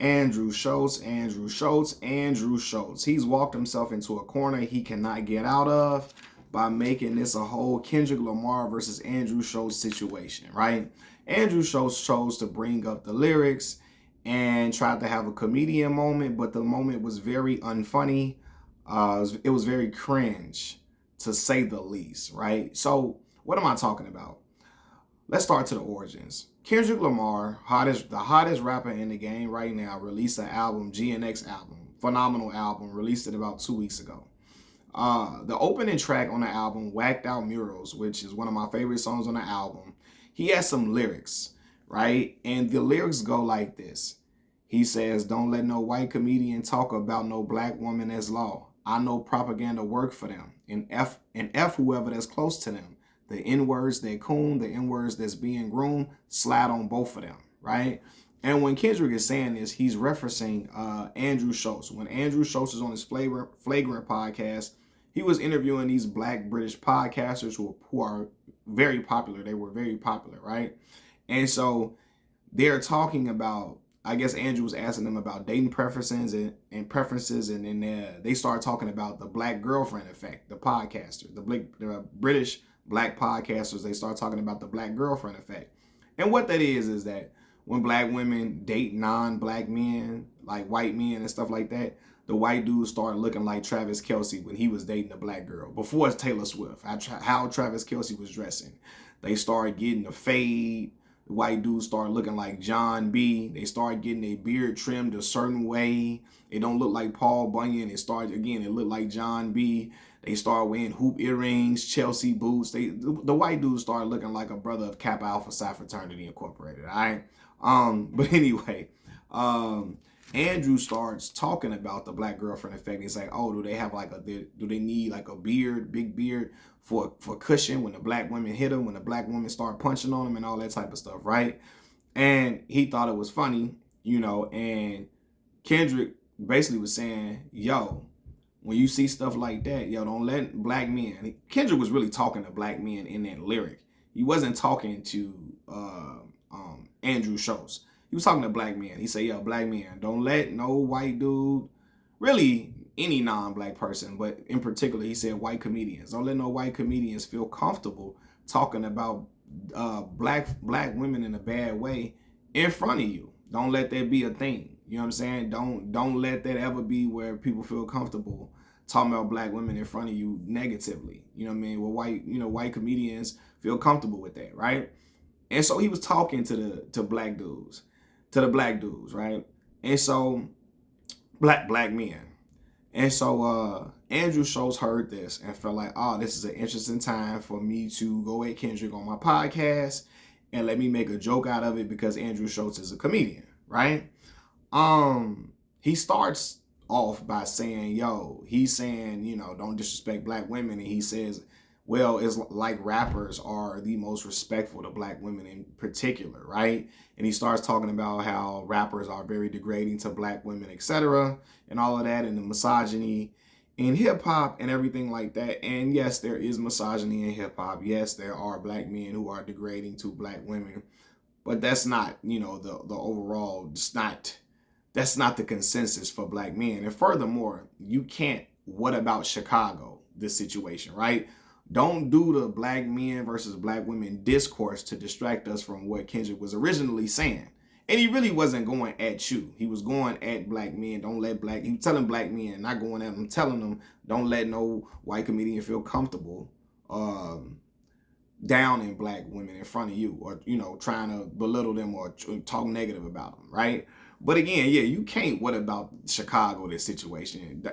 Andrew Schulz, Andrew Schulz, Andrew Schulz. He's walked himself into a corner he cannot get out of by making this a whole Kendrick Lamar versus Andrew Schulz situation, right? Andrew Schulz chose to bring up the lyrics and tried to have a comedian moment, but the moment was very unfunny. It was very cringe, to say the least, right? So what am I talking about? Let's start to the origins. Kendrick Lamar, the hottest rapper in the game right now, released an album, GNX album, phenomenal album, released it about 2 weeks ago. The opening track on the album, Whacked Out Murals, which is one of my favorite songs on the album, he has some lyrics, right? And the lyrics go like this. He says, "Don't let no white comedian talk about no black woman as law. I know propaganda work for them. And F whoever that's close to them. The N-words that coon, the N-words that's being groomed, slide on both of them," right? And when Kendrick is saying this, he's referencing Andrew Schulz. When Andrew Schulz is on his Flagrant podcast, he was interviewing these black British podcasters who are very popular. They were very popular, right? And so they're talking about, I guess Andrew was asking them about dating preferences and preferences, and then they started talking about the black girlfriend effect, the podcasters, the British black podcasters, they start talking about the black girlfriend effect. And what that is that when black women date non-black men, like white men and stuff like that, the white dudes start looking like Travis Kelce when he was dating a black girl. Before it's Taylor Swift, how Travis Kelce was dressing. They started getting the fade. The white dudes start looking like John B. They start getting their beard trimmed a certain way. It don't look like Paul Bunyan. It looked like John B. They start wearing hoop earrings, Chelsea boots. The white dudes started looking like a brother of Kappa Alpha Psi Fraternity Incorporated, all right? But anyway, Andrew starts talking about the black girlfriend effect. He's like, oh, do they need like a beard, big beard for cushion when the black women hit them, when the black women start punching on them and all that type of stuff, right? And he thought it was funny, and Kendrick basically was saying, yo, when you see stuff like that, yo, don't let black men. Kendrick was really talking to black men in that lyric. He wasn't talking to Andrew Schulz. He was talking to black men. He said, yo, black men, don't let no white dude, really any non-black person, but in particular, he said white comedians. Don't let no white comedians feel comfortable talking about black women in a bad way in front of you. Don't let that be a thing. You know what I'm saying? Don't let that ever be where people feel comfortable talking about black women in front of you negatively. You know what I mean? Well, white comedians feel comfortable with that, right? And so he was talking to the black dudes, right? And so black men. And so Andrew Schulz heard this and felt like, oh, this is an interesting time for me to go at Kendrick on my podcast and let me make a joke out of it because Andrew Schulz is a comedian, right? He starts off by saying, he's saying, don't disrespect black women. And he says, well, it's like rappers are the most respectful to black women in particular, right? And he starts talking about how rappers are very degrading to black women, etc., and all of that, and the misogyny in hip hop and everything like that. And yes, there is misogyny in hip hop. Yes, there are black men who are degrading to black women, but that's not, the overall, that's not the consensus for black men. And furthermore, you can't, what about Chicago, this situation, right? Don't do the black men versus black women discourse to distract us from what Kendrick was originally saying. And he really wasn't going at you. He was going at black men. He was telling black men, not going at them, telling them, don't let no white comedian feel comfortable down in black women in front of you, or, trying to belittle them or talk negative about them, right? But again, you can't, what about Chicago, this situation?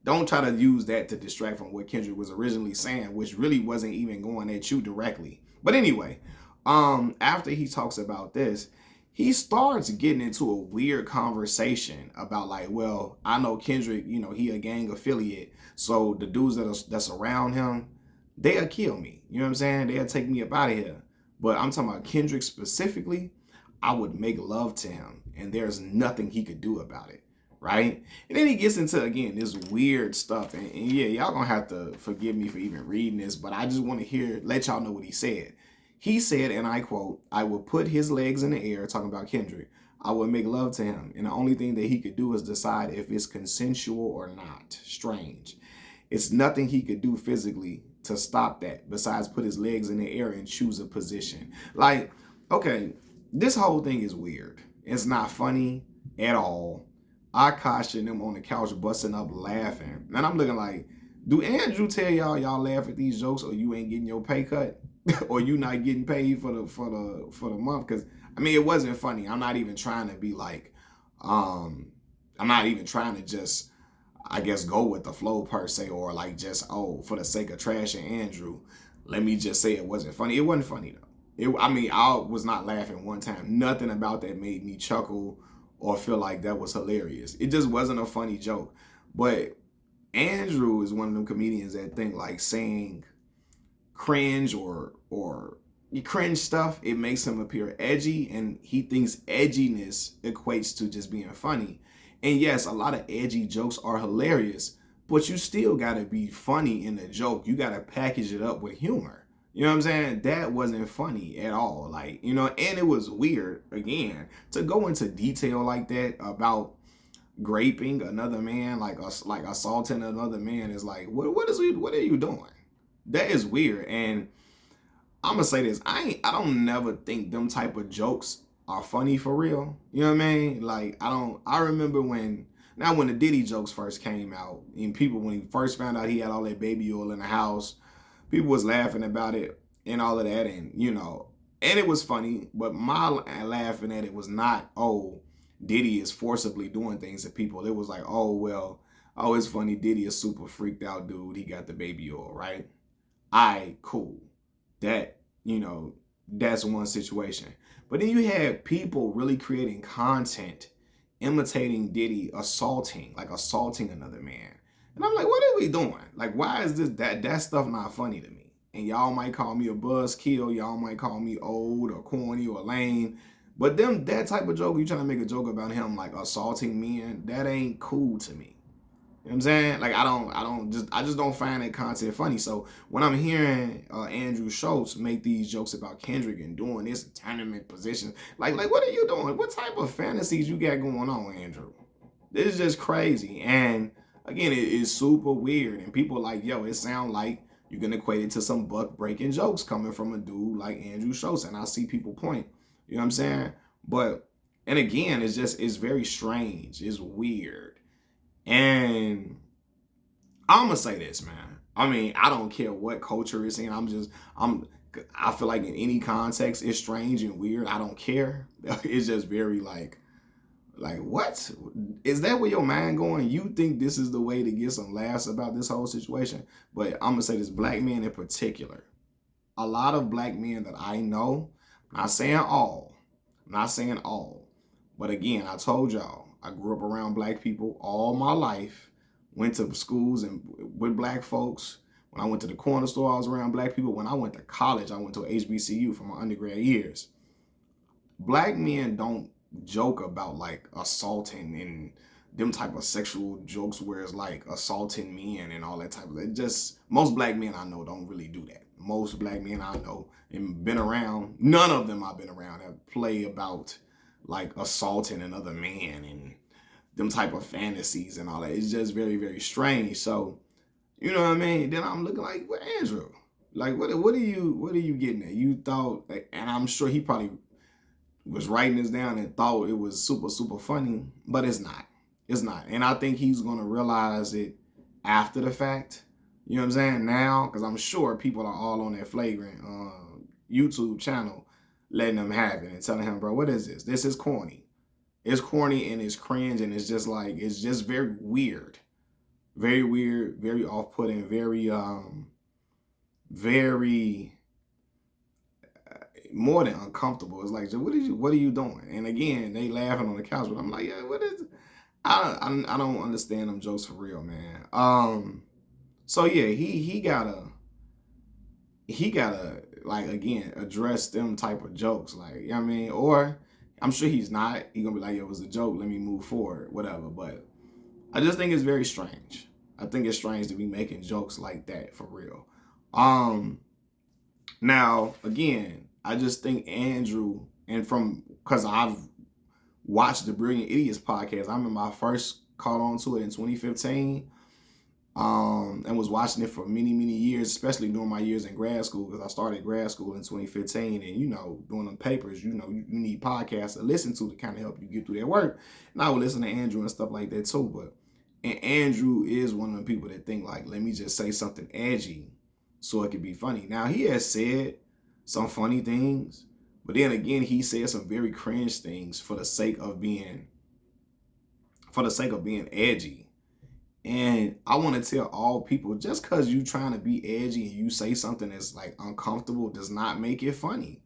Don't try to use that to distract from what Kendrick was originally saying, which really wasn't even going at you directly. But anyway, after he talks about this, he starts getting into a weird conversation about like, well, I know Kendrick, he a gang affiliate, so the dudes that's around him, they'll kill me. You know what I'm saying? They'll take me up out of here. But I'm talking about Kendrick specifically, I would make love to him, and there's nothing he could do about it. Right? And then he gets into, again, this weird stuff. And y'all gonna have to forgive me for even reading this, but I just want to let y'all know what he said. He said, and I quote, "I will put his legs in the air," talking about Kendrick, I would make love to him. And the only thing that he could do is decide if it's consensual or not. Strange. It's nothing he could do physically to stop that besides put his legs in the air and choose a position. Like, okay, this whole thing is weird. It's not funny at all. I caution them on the couch busting up laughing. And I'm looking like, do Andrew tell y'all laugh at these jokes or you ain't getting your pay cut? Or you not getting paid for the month? Because I mean, it wasn't funny. I'm not even trying to be like, I'm not even trying to just, I guess, go with the flow per se, or like just, oh, for the sake of trashing Andrew, let me just say it wasn't funny. It wasn't funny though. I mean, I was not laughing one time. Nothing about that made me chuckle or feel like that was hilarious. It just wasn't a funny joke. But Andrew is one of them comedians that think like saying cringe or cringe stuff, it makes him appear edgy, and he thinks edginess equates to just being funny. And yes, a lot of edgy jokes are hilarious, but you still gotta be funny in the joke. You gotta package it up with humor. You know what I'm saying? That wasn't funny at all. Like, you know, and it was weird, again, to go into detail like that about graping another man, like assaulting another man is like, what are you doing? That is weird. And I'm gonna say this, I don't never think them type of jokes are funny for real. You know what I mean? Like, I remember when the Diddy jokes first came out, and people, when he first found out he had all that baby oil in the house, people was laughing about it and all of that, and you know, and it was funny, but my laughing at it was not, oh, Diddy is forcibly doing things to people. It was like, oh, well, oh, it's funny, Diddy is super freaked out dude, he got the baby oil, right? Cool. That, you know, that's one situation. But then you had people really creating content imitating Diddy assaulting another man. And I'm like, what are we doing? Like, why is that stuff not funny to me? And y'all might call me a buzzkill, y'all might call me old or corny or lame. But that type of joke, you trying to make a joke about him like assaulting men, that ain't cool to me. You know what I'm saying? Like, I just don't find that content funny. So when I'm hearing Andrew Schulz make these jokes about Kendrick and doing this tournament position, like what are you doing? What type of fantasies you got going on, Andrew? This is just crazy. And again, it is super weird. And people like, yo, it sound like you can equate it to some buck breaking jokes coming from a dude like Andrew Schulz. And I see people point. You know what I'm saying? But, and again, it's very strange. It's weird. And I'm gonna say this, man. I mean, I don't care what culture it's in. I feel like in any context, it's strange and weird. I don't care. It's just very like what? Is that where your mind going? You think this is the way to get some laughs about this whole situation? But I'm gonna say this, black men in particular. A lot of black men that I know, I'm not saying all, but again, I told y'all, I grew up around black people all my life, went to schools and with black folks. When I went to the corner store, I was around black people. When I went to college, I went to HBCU for my undergrad years. Black men don't joke about like assaulting and them type of sexual jokes where it's like assaulting men and all that type of, it just, most black men I know don't really do that. Most black men I know and been around, none of them I've been around have play about like assaulting another man and them type of fantasies and all that. It's just very, very strange. So, you know what I mean? Then I'm looking like, what, Andrew? Like, what are you getting at? You thought, like, and I'm sure he probably was writing this down and thought it was super, super funny, but it's not. It's not. And I think he's going to realize it after the fact. You know what I'm saying? Now, because I'm sure people are all on that flagrant YouTube channel letting him have it and telling him, bro, what is this? This is corny. It's corny and it's cringe and it's just like, it's just very weird. Very weird, very off-putting, very more than uncomfortable. It's like, what are you doing? And again, they laughing on the couch, but I'm like, yeah, what is it? I don't understand them jokes for real, man. So yeah, he gotta like, again, address them type of jokes, like, you know what I mean? Or I'm sure he's not. He gonna be like, yo, it was a joke, let me move forward, whatever. But I just think it's very strange. I think it's strange to be making jokes like that for real. Now, again, I just think Andrew, and from, because I've watched the Brilliant Idiots podcast. I remember I first caught on to it in 2015. And was watching it for many, many years, especially during my years in grad school, because I started grad school in 2015. And, doing them papers, you need podcasts to listen to kind of help you get through that work. And I would listen to Andrew and stuff like that too. And Andrew is one of the people that think like, let me just say something edgy so it could be funny. Now, he has said some funny things, but then again, he said some very cringe things for the sake of being edgy. And I want to tell all people, just because you trying to be edgy and you say something that's like uncomfortable does not make it funny.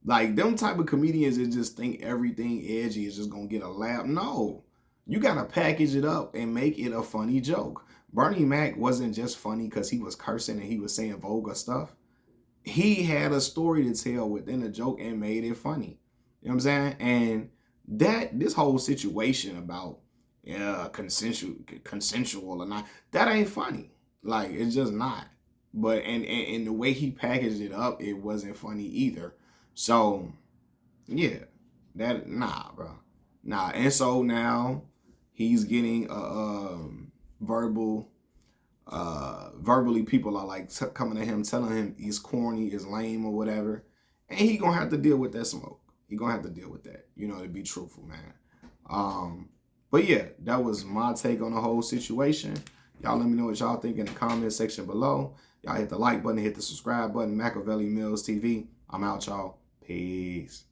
Like them type of comedians that just think everything edgy is just going to get a laugh. No, you got to package it up and make it a funny joke. Bernie Mac wasn't just funny because he was cursing and he was saying vulgar stuff. He had a story to tell within the joke and made it funny. You know what I'm saying? And this whole situation about consensual or not, that ain't funny. Like, it's just not. But and the way he packaged it up, it wasn't funny either. So yeah, bro. And so now he's getting verbally people are like coming to him telling him he's corny, is lame or whatever, and he gonna have to deal with that smoke. He gonna have to deal with that, to be truthful, man. But yeah, that was my take on the whole situation. Y'all let me know what y'all think in the comment section below. Y'all hit the like button, hit the subscribe button. Machiavelli Mills TV. I'm out, y'all. Peace.